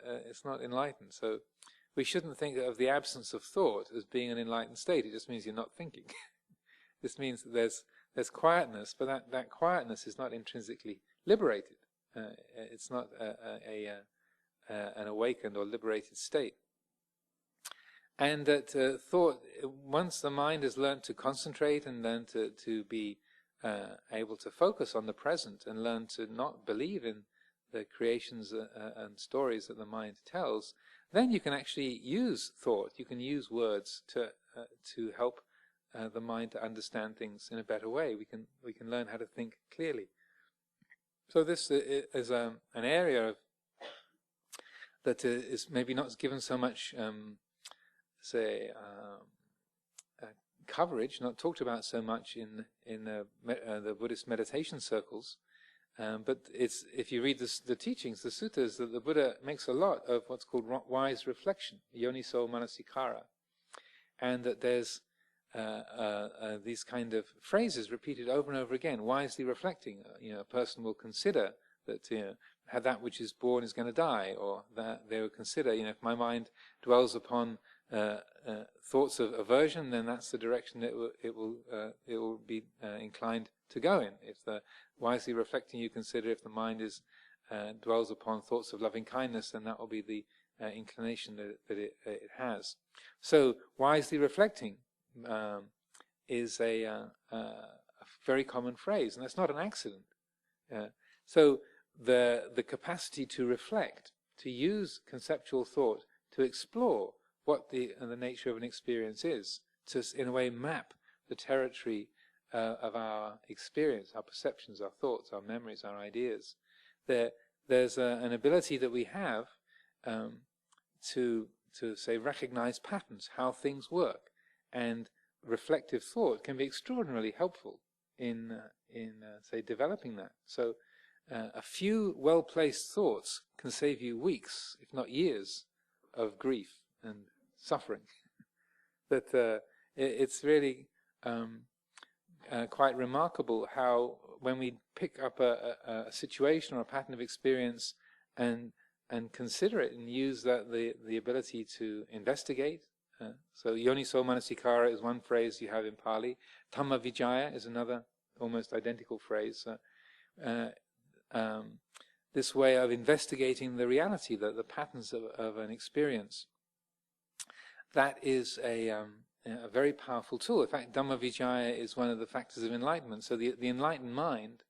enlightened. So we shouldn't think of the absence of thought as being an enlightened state. It just means you're not thinking. This means that there's quietness, but that quietness is not intrinsically liberated. It's not an awakened or liberated state. And that thought, once the mind has learned to concentrate and learn to be able to focus on the present and learn to not believe in the creations and stories that the mind tells, then you can actually use thought. You can use words to help the mind to understand things in a better way. We can learn how to think clearly. So this is an area that is maybe not given so much, coverage, not talked about so much in the Buddhist meditation circles. But if you read the teachings, the suttas, that the Buddha makes a lot of what's called wise reflection, yoniso manasikara, and that there's these kind of phrases repeated over and over again. Wisely reflecting, a person will consider that that which is born is going to die, or that they will consider, if my mind dwells upon thoughts of aversion, then that's the direction it will be inclined to go in. If the wisely reflecting, you consider if the mind dwells upon thoughts of loving kindness, then that will be the inclination that it has. So wisely reflecting is a very common phrase, and that's not an accident. So the capacity to reflect, to use conceptual thought, to explore what the nature of an experience is, to in a way map the territory of our experience, our perceptions, our thoughts, our memories, our ideas. There's an ability that we have to say recognize patterns, how things work, and reflective thought can be extraordinarily helpful in say developing that. So a few well-placed thoughts can save you weeks, if not years, of grief and suffering. That it's really quite remarkable how when we pick up a situation or a pattern of experience and consider it and use the ability to investigate. So yoniso manasikara is one phrase you have in Pali. Dhamma vijaya is another almost identical phrase. This way of investigating the reality, the patterns of an experience. That is a very powerful tool. In fact, Dhamma vijaya is one of the factors of enlightenment. So the enlightened mind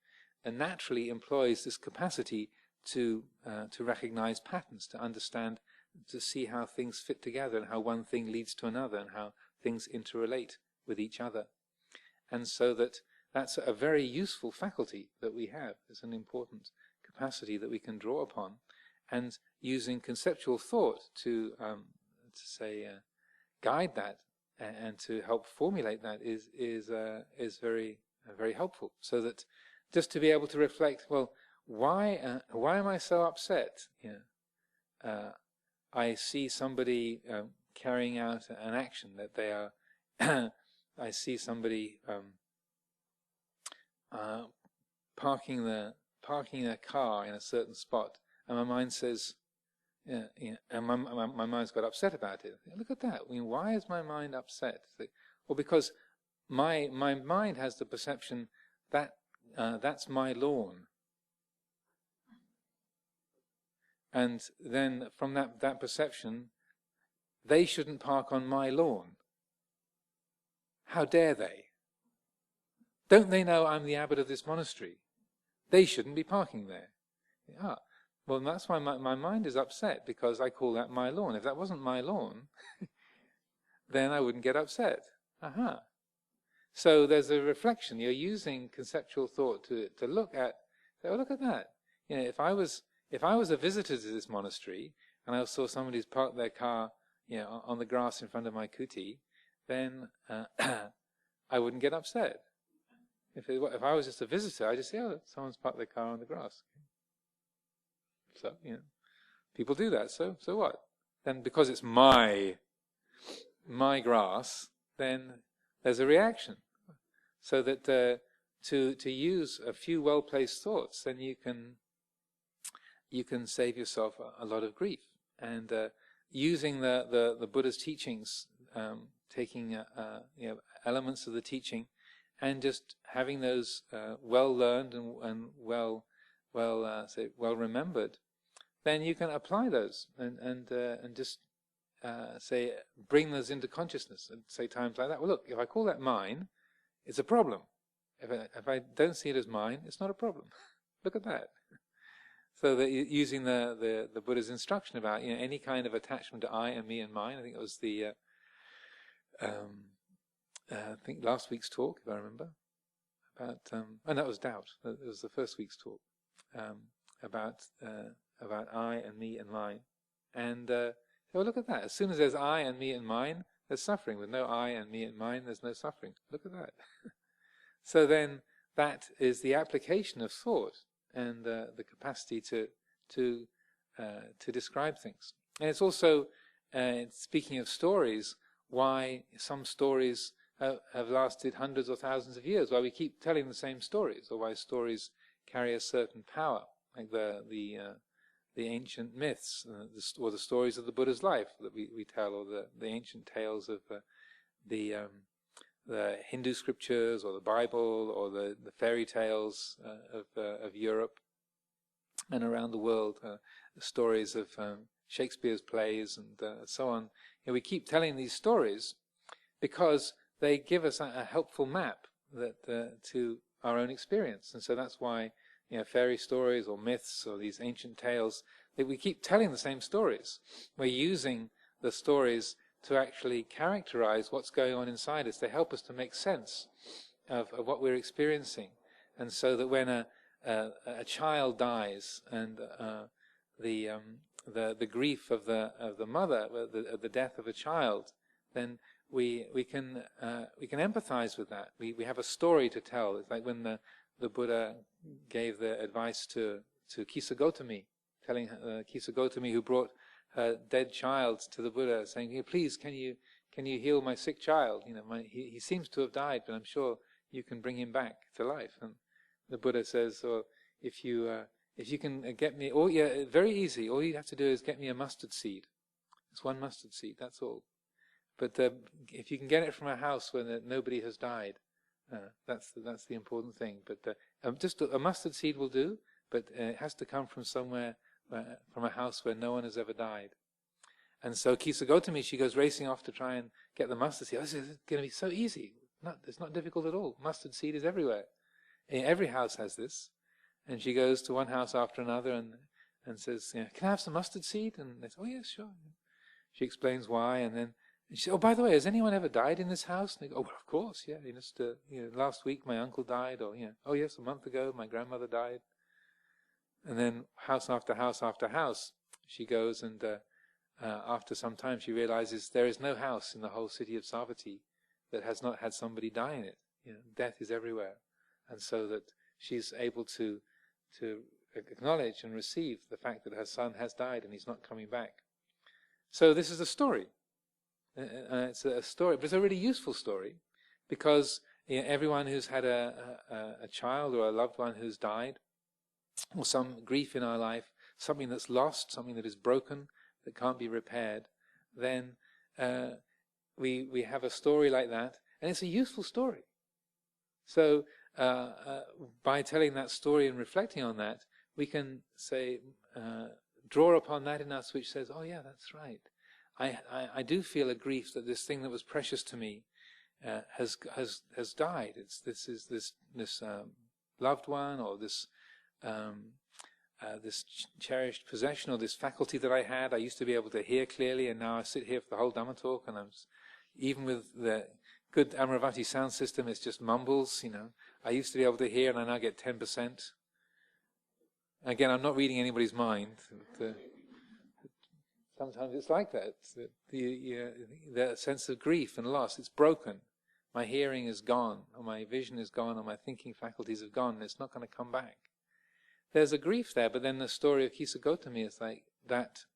naturally employs this capacity to recognize patterns, to understand, to see how things fit together and how one thing leads to another and how things interrelate with each other. And so that's a very useful faculty that we have. It's an important capacity that we can draw upon. And using conceptual thought to guide that and to help formulate that is very very helpful. So that just to be able to reflect, well, why am I so upset? I see somebody carrying out an action that they are. I see somebody parking their car in a certain spot, and my mind says, and my mind's got upset about it. Look at that. I mean, why is my mind upset? Well, because my mind has the perception that that's my lawn. And then from that perception, they shouldn't park on my lawn. How dare they? Don't they know I'm the abbot of this monastery? They shouldn't be parking there. Ah, well, that's why my mind is upset, because I call that my lawn. If that wasn't my lawn, then I wouldn't get upset. Aha. So there's a reflection. You're using conceptual thought to look at, say, oh, look at that. If I was a visitor to this monastery and I saw somebody's parked their car, on the grass in front of my kuti, then I wouldn't get upset. If I was just a visitor, I'd just say, oh, someone's parked their car on the grass. So, people do that. So what? Then because it's my grass, then there's a reaction. So that to use a few well-placed thoughts, then you can save yourself a lot of grief. And using the Buddha's teachings, taking elements of the teaching, and just having those well learned and well remembered, then you can apply those and just bring those into consciousness and say times like that. Well, look, if I call that mine, it's a problem. If I don't see it as mine, it's not a problem. Look at that. So that using the Buddha's instruction about any kind of attachment to I and me and mine. I think it was the I think last week's talk, if I remember, about that was doubt. It was the first week's talk about I and me and mine. And well, look at that. As soon as there's I and me and mine, there's suffering. With no I and me and mine, there's no suffering. Look at that. So then, that is the application of thought and the capacity to describe things. And it's also, speaking of stories, why some stories have lasted hundreds or thousands of years, why we keep telling the same stories, or why stories carry a certain power, like the ancient myths, or the stories of the Buddha's life that we tell, or the ancient tales of the Hindu scriptures, or the Bible, or the fairy tales of Europe and around the world, the stories of Shakespeare's plays and so on. We keep telling these stories because they give us a helpful map to our own experience, and so that's why fairy stories or myths or these ancient tales, that we keep telling the same stories. We're using the stories to actually characterize what's going on inside us. They help us to make sense of what we're experiencing, and so that when a child dies and the grief of the mother, the death of a child, then we can empathize with that. We have a story to tell. It's like when the Buddha gave the advice to Kisa Gotami, telling Kisa Gotami, who brought her dead child to the Buddha, saying, "Please, can you heal my sick child? He seems to have died, but I'm sure you can bring him back to life." And the Buddha says, "Well, if you can get me, very easy. All you have to do is get me a mustard seed. It's one mustard seed. That's all. But if you can get it from a house where nobody has died, that's the important thing. But just a mustard seed will do. But it has to come from somewhere, from a house where no one has ever died." And so Kisa Gotami, she goes racing off to try and get the mustard seed. This is going to be so easy. It's not difficult at all. Mustard seed is everywhere. Every house has this. And she goes to one house after another and says, "Can I have some mustard seed?" And they say, "Oh yes, sure." She explains why, and then she says, "Oh, by the way, has anyone ever died in this house?" And they go, "Oh, well, of course, yeah. Just last week my uncle died, or oh yes, a month ago my grandmother died." And then house after house after house she goes, and after some time she realizes there is no house in the whole city of Savatthi that has not had somebody die in it. Death is everywhere, and so that she's able to acknowledge and receive the fact that her son has died and he's not coming back. So this is a story. It's a story, but it's a really useful story, because everyone who's had a child or a loved one who's died, or some grief in our life, something that's lost, something that is broken, that can't be repaired, then we have a story like that, and it's a useful story. So by telling that story and reflecting on that, we can say draw upon that in us which says, oh yeah, that's right. I do feel a grief that this thing that was precious to me has died. This loved one, or this cherished possession, or this faculty that I had. I used to be able to hear clearly, and now I sit here for the whole Dhamma talk, and even with the good Amaravati sound system, it's just mumbles. I used to be able to hear, and I now get 10%. Again, I'm not reading anybody's mind. Sometimes it's like that. The sense of grief and loss, it's broken. My hearing is gone, or my vision is gone, or my thinking faculties have gone, and it's not going to come back. There's a grief there, but then the story of Kisa Gotami is like that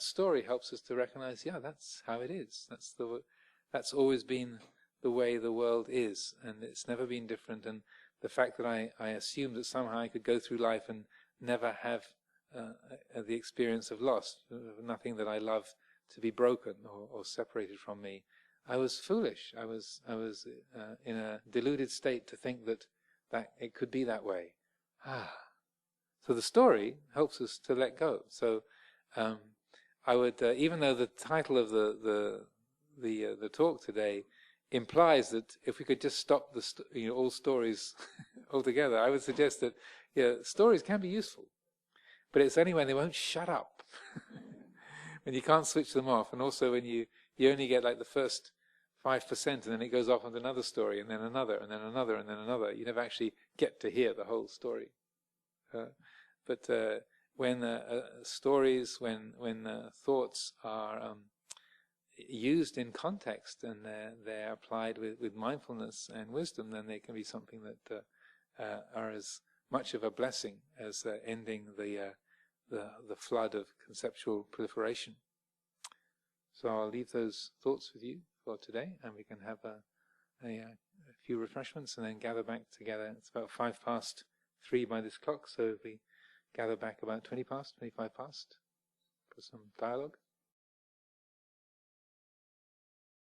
story helps us to recognize, yeah, that's how it is. That's always been the way the world is, and it's never been different. And the fact that I assumed that somehow I could go through life and never have the experience of loss, nothing that I love to be broken or separated from me. I was foolish. I was in a deluded state to think that it could be that way. So the story helps us to let go. So I would, even though the title of the talk today implies that if we could just stop all stories altogether, I would suggest that stories can be useful. But it's only when they won't shut up, when you can't switch them off, and also when you only get like the first 5%, and then it goes off onto another story, and then another, and then another, and then another. You never actually get to hear the whole story. But when stories, when thoughts are used in context and they're applied with mindfulness and wisdom, then they can be something that are as much of a blessing as ending the flood of conceptual proliferation. So I'll leave those thoughts with you for today, and we can have a few refreshments and then gather back together. It's about 3:05 by this clock, so we gather back about 25 past for some dialogue.